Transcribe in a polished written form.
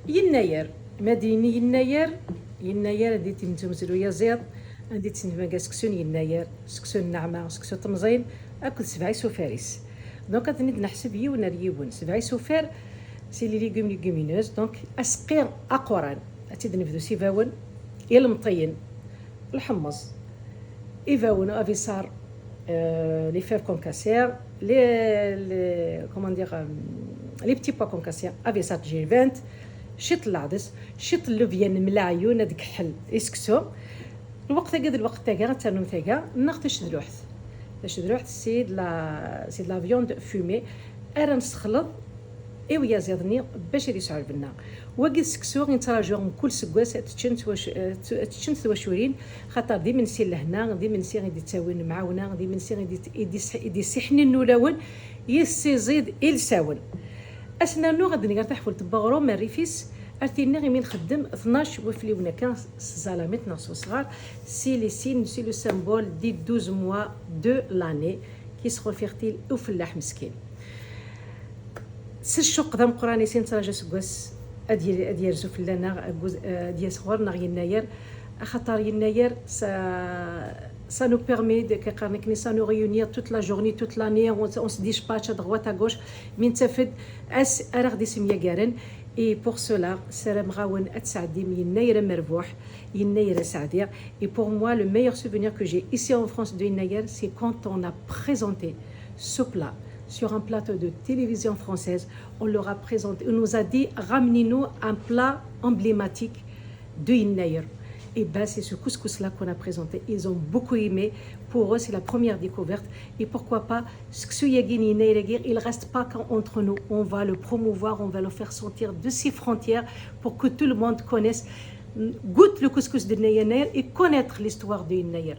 يناير مديني يناير عندي تمزلو يا زيض عندي تنفا سكسون يناير سكسون نعمة سكسون تمزين اكل سبعيس وفارس دونك غادي نحسب يون ريون سبعيس وفار سي لي ليغومينوز دونك اسقير اقران اتيد نفدو سيفاون المطين الحمص ايفاون افيسار لي فيف كونكاسير لي كومون دير لي بتي با كونكاسير افيسار جي 20 شيط العدس شيط اللوفيان ملاعيون هذاك حل اسكسو الوقت تاع الوقت تاعها تنوم تاعها ناخذ دروحت سي لا فيوند فومي ارا نسخلط ويا زيدني باش يسعر بنا واقد سكسو غنتراجعو من كل سكواس تشنت وشورين خاطر ديما نسير لهنا ديما نسير غادي تساوين معاونا ديما نسير غادي يدي سحنين نولاون يسيزيد الساون اسنانو غادي نرتاح في الطباغرو ماريفيس ارتينا غير نخدم 12 وفليونا كان زالاميت ناس صغار سي لي سين سي لو سامبول دي 12 موا دو لاني كي سخو فيرتيل وفلاح مسكين سي الشوق دام قراني سين تراجع سكواس ادي يرزو فلانا ديال صغورنا يناير خاطر يناير ça nous permet de que ça nous réunir toute la journée toute l'année on se dispatche à droite à gauche من تفد اس ارغدي سميا قارن et pour cela سرا مغاون اتسعدي يناير مربوح يناير سعدير et pour moi le meilleur souvenir que j'ai ici en France de Yinaïr c'est quand on a présenté ce plat sur un plateau de télévision française on leur a présenté on nous a dit ramenez-nous un plat emblématique de Yinaïr. Et ben c'est ce couscous-là qu'on a présenté. Ils ont beaucoup aimé. Pour eux, c'est la première découverte. Et pourquoi pas, il ne reste pas qu'entre nous. On va le promouvoir, on va le faire sortir de ses frontières pour que tout le monde connaisse, goûte le couscous de Yinaïr et connaître l'histoire de Yinaïr.